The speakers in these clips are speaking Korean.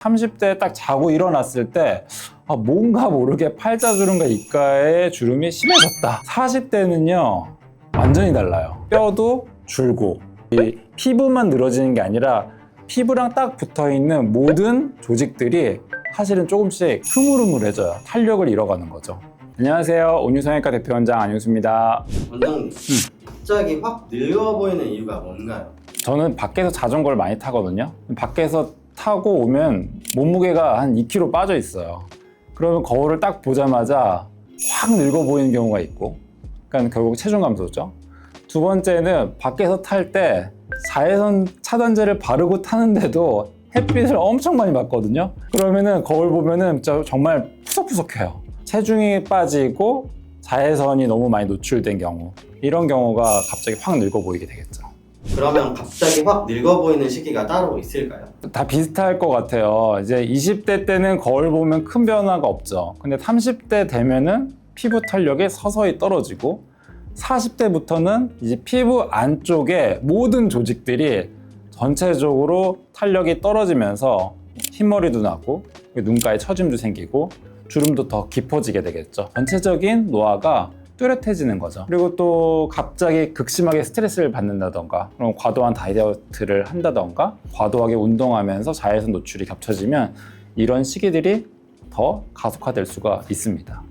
30대에 딱 자고 일어났을 때 뭔가 모르게 팔자주름과 입가에 주름이 심해졌다. 40대는요 완전히 달라요. 뼈도 줄고 이 피부만 늘어지는 게 아니라 피부랑 딱 붙어있는 모든 조직들이 사실은 조금씩 흐물흐물해져요. 탄력을 잃어가는 거죠. 안녕하세요, 온유성형외과 대표원장 안윤수입니다. 원장님, 갑자기 확 늙어 보이는 이유가 뭔가요? 저는 밖에서 자전거를 많이 타거든요. 밖에서 타고 오면 몸무게가 한 2kg 빠져 있어요. 그러면 거울을 딱 보자마자 확 늙어 보이는 경우가 있고, 그러니까 결국 체중 감소죠. 두 번째는 밖에서 탈 때 자외선 차단제를 바르고 타는데도 햇빛을 엄청 많이 받거든요. 그러면은 거울 보면은 정말 푸석푸석해요. 체중이 빠지고 자외선이 너무 많이 노출된 경우, 이런 경우가 갑자기 확 늙어 보이게 되겠죠. 그러면 갑자기 확 늙어 보이는 시기가 따로 있을까요? 다 비슷할 것 같아요. 이제 20대 때는 거울 보면 큰 변화가 없죠. 근데 30대 되면은 피부 탄력이 서서히 떨어지고 40대부터는 이제 피부 안쪽에 모든 조직들이 전체적으로 탄력이 떨어지면서 흰머리도 나고 눈가에 처짐도 생기고 주름도 더 깊어지게 되겠죠. 전체적인 노화가 뚜렷해지는 거죠. 그리고 또 갑자기 극심하게 스트레스를 받는다던가, 그럼 과도한 다이어트를 한다던가, 과도하게 운동하면서 자외선 노출이 겹쳐지면 이런 시기들이 더 가속화될 수가 있습니다.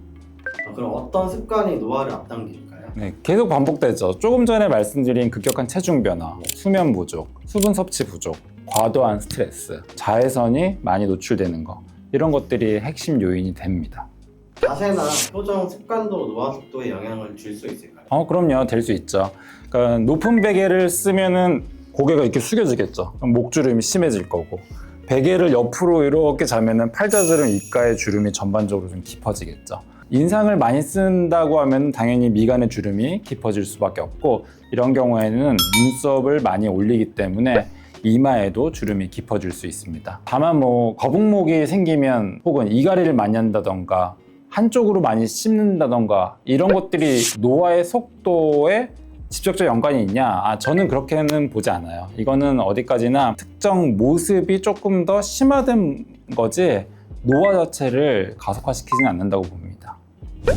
그럼 어떤 습관이 노화를 앞당길까요? 네, 계속 반복되죠. 조금 전에 말씀드린 급격한 체중 변화, 수면 부족, 수분 섭취 부족, 과도한 스트레스, 자외선이 많이 노출되는 거, 이런 것들이 핵심 요인이 됩니다. 자세나 표정, 습관도 노화 속도에 영향을 줄 수 있을까요? 그럼요. 될 수 있죠. 그러니까 높은 베개를 쓰면은 고개가 이렇게 숙여지겠죠. 그럼 목주름이 심해질 거고, 베개를 옆으로 이렇게 자면은 팔자주름, 입가의 주름이 전반적으로 좀 깊어지겠죠. 인상을 많이 쓴다고 하면 당연히 미간의 주름이 깊어질 수밖에 없고, 이런 경우에는 눈썹을 많이 올리기 때문에 이마에도 주름이 깊어질 수 있습니다. 다만 거북목이 생기면, 혹은 이갈이를 많이 한다던가, 한쪽으로 많이 씹는다던가, 이런 것들이 노화의 속도에 직접적 연관이 있냐? 저는 그렇게는 보지 않아요. 이거는 어디까지나 특정 모습이 조금 더 심화된 거지 노화 자체를 가속화시키지는 않는다고 봅니다.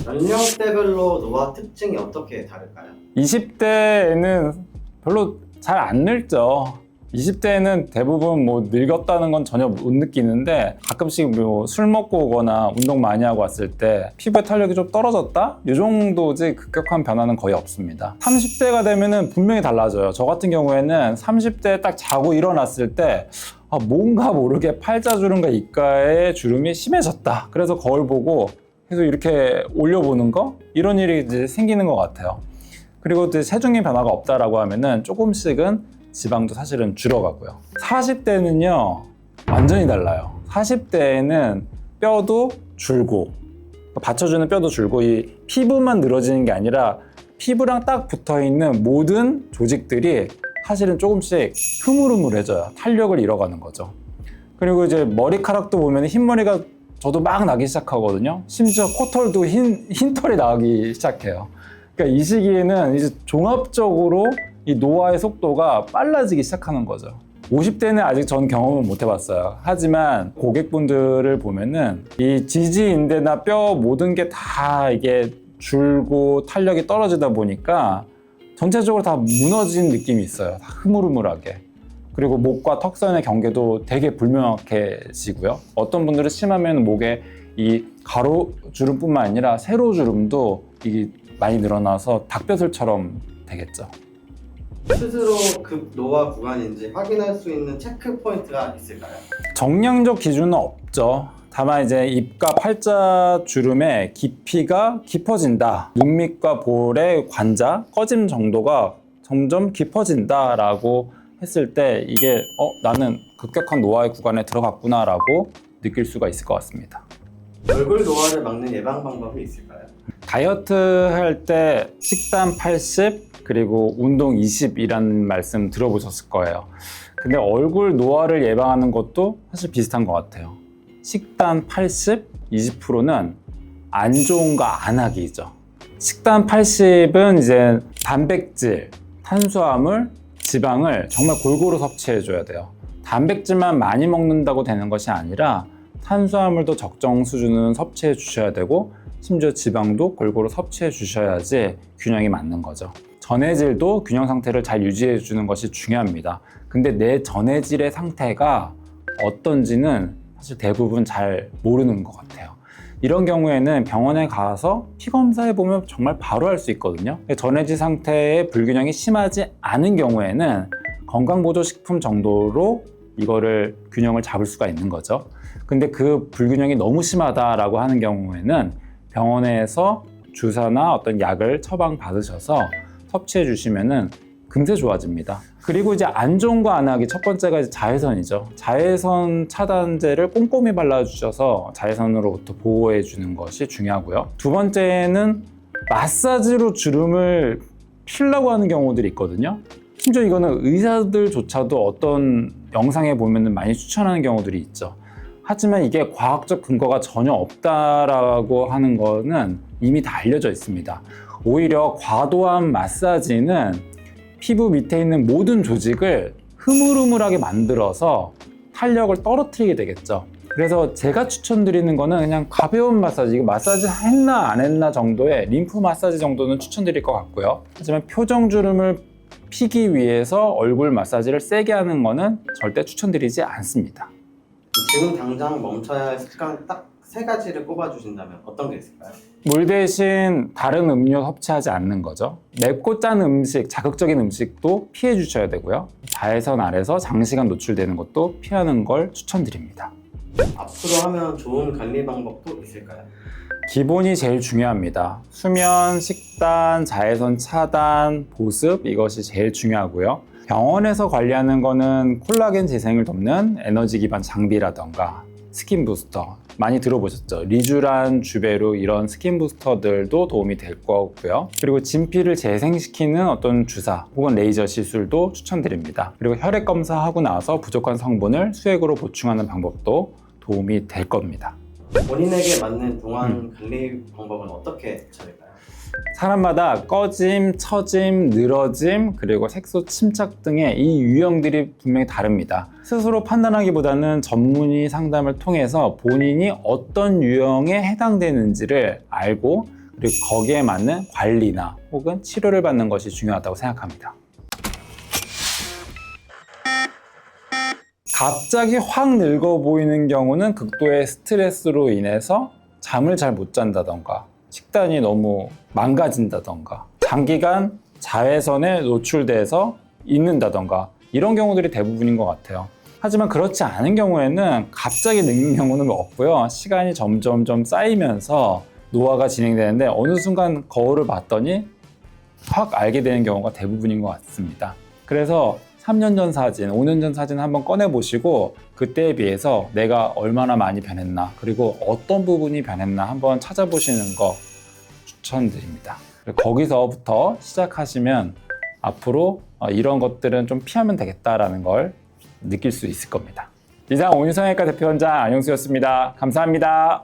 연령대별로 노화 특징이 어떻게 다를까요? 20대에는 별로 잘 안 늙죠. 20대에는 대부분 늙었다는 건 전혀 못 느끼는데, 가끔씩 술 먹고 오거나 운동 많이 하고 왔을 때 피부의 탄력이 좀 떨어졌다? 이 정도지 급격한 변화는 거의 없습니다. 30대가 되면은 분명히 달라져요. 저 같은 경우에는 30대에 딱 자고 일어났을 때 뭔가 모르게 팔자주름과 입가에 주름이 심해졌다. 그래서 거울 보고 계속 이렇게 올려보는 거? 이런 일이 이제 생기는 것 같아요. 그리고 이제 체중의 변화가 없다라고 하면은 조금씩은 지방도 사실은 줄어가고요. 40대는요 완전히 달라요. 40대에는 뼈도 줄고, 받쳐주는 뼈도 줄고, 이 피부만 늘어지는 게 아니라 피부랑 딱 붙어있는 모든 조직들이 사실은 조금씩 흐물흐물해져요. 탄력을 잃어가는 거죠. 그리고 이제 머리카락도 보면 흰머리가 저도 막 나기 시작하거든요. 심지어 코털도 흰 털이 나기 시작해요. 그러니까 이 시기에는 이제 종합적으로 이 노화의 속도가 빨라지기 시작하는 거죠. 50대는 아직 전 경험을 못 해봤어요. 하지만 고객분들을 보면은 이 지지인대나 뼈 모든 게 다 이게 줄고 탄력이 떨어지다 보니까 전체적으로 다 무너진 느낌이 있어요. 다 흐물흐물하게. 그리고 목과 턱선의 경계도 되게 불명확해지고요. 어떤 분들은 심하면 목에 이 가로주름뿐만 아니라 세로주름도 이게 많이 늘어나서 닭뼈슬처럼 되겠죠. 스스로 노화 구간인지 확인할 수 있는 체크 포인트가 있을까요? 정량적 기준은 없죠. 다만 이제 입과 팔자 주름의 깊이가 깊어진다, 눈 밑과 볼의 관자 꺼짐 정도가 점점 깊어진다라고 했을 때 이게 나는 급격한 노화의 구간에 들어갔구나 라고 느낄 수가 있을 것 같습니다. 얼굴 노화를 막는 예방 방법이 있을까요? 다이어트 할 때 식단 80 그리고 운동 20이라는 말씀 들어보셨을 거예요. 근데 얼굴 노화를 예방하는 것도 사실 비슷한 것 같아요. 식단 80, 20%는 안 좋은 거 안 하기죠. 식단 80은 이제 단백질, 탄수화물, 지방을 정말 골고루 섭취해줘야 돼요. 단백질만 많이 먹는다고 되는 것이 아니라 탄수화물도 적정 수준은 섭취해 주셔야 되고 심지어 지방도 골고루 섭취해 주셔야지 균형이 맞는 거죠. 전해질도 균형 상태를 잘 유지해 주는 것이 중요합니다. 근데 내 전해질의 상태가 어떤지는 사실 대부분 잘 모르는 것 같아요. 이런 경우에는 병원에 가서 피 검사해 보면 정말 바로 알 수 있거든요. 전해질 상태의 불균형이 심하지 않은 경우에는 건강보조식품 정도로 이거를 균형을 잡을 수가 있는 거죠. 근데 그 불균형이 너무 심하다라고 하는 경우에는 병원에서 주사나 어떤 약을 처방 받으셔서 섭취해 주시면은 금세 좋아집니다. 그리고 이제 안 좋은 거 안 하기 첫 번째가 이제 자외선이죠. 자외선 차단제를 꼼꼼히 발라주셔서 자외선으로부터 보호해 주는 것이 중요하고요. 두 번째는 마사지로 주름을 피려고 하는 경우들이 있거든요. 심지어 이거는 의사들조차도 어떤 영상에 보면 많이 추천하는 경우들이 있죠. 하지만 이게 과학적 근거가 전혀 없다라고 하는 거는 이미 다 알려져 있습니다. 오히려 과도한 마사지는 피부 밑에 있는 모든 조직을 흐물흐물하게 만들어서 탄력을 떨어뜨리게 되겠죠. 그래서 제가 추천드리는 거는 그냥 가벼운 마사지, 마사지 했나 안 했나 정도의 림프 마사지 정도는 추천드릴 것 같고요. 하지만 표정주름을 피기 위해서 얼굴 마사지를 세게 하는 거는 절대 추천드리지 않습니다. 지금 당장 멈춰야 할 습관 딱 3가지를 꼽아주신다면 어떤 게 있을까요? 물 대신 다른 음료 섭취하지 않는 거죠. 맵고 짠 음식, 자극적인 음식도 피해 주셔야 되고요. 자외선 아래서 장시간 노출되는 것도 피하는 걸 추천드립니다. 앞으로 하면 좋은 관리 방법도 있을까요? 기본이 제일 중요합니다. 수면, 식단, 자외선 차단, 보습 이것이 제일 중요하고요. 병원에서 관리하는 거는 콜라겐 재생을 돕는 에너지 기반 장비라던가 스킨 부스터 많이 들어보셨죠? 리쥬란, 주베루 이런 스킨 부스터들도 도움이 될 거고요. 그리고 진피를 재생시키는 어떤 주사 혹은 레이저 시술도 추천드립니다. 그리고 혈액 검사하고 나서 부족한 성분을 수액으로 보충하는 방법도 도움이 될 겁니다. 본인에게 맞는 동안 관리 방법은 어떻게 차릴까요? 사람마다 꺼짐, 처짐, 늘어짐, 그리고 색소 침착 등의 이 유형들이 분명히 다릅니다. 스스로 판단하기보다는 전문의 상담을 통해서 본인이 어떤 유형에 해당되는지를 알고 그리고 거기에 맞는 관리나 혹은 치료를 받는 것이 중요하다고 생각합니다. 갑자기 확 늙어 보이는 경우는 극도의 스트레스로 인해서 잠을 잘 못 잔다던가 식단이 너무 망가진다던가 장기간 자외선에 노출돼서 잊는다던가 이런 경우들이 대부분인 것 같아요. 하지만 그렇지 않은 경우에는 갑자기 늙는 경우는 없고요. 시간이 점점 쌓이면서 노화가 진행되는데 어느 순간 거울을 봤더니 확 알게 되는 경우가 대부분인 것 같습니다. 그래서 3년 전 사진, 5년 전 사진 한번 꺼내보시고 그때에 비해서 내가 얼마나 많이 변했나 그리고 어떤 부분이 변했나 한번 찾아보시는 거 추천드립니다. 거기서부터 시작하시면 앞으로 이런 것들은 좀 피하면 되겠다라는 걸 느낄 수 있을 겁니다. 이상 온유성형외과 대표원장 안영수였습니다. 감사합니다.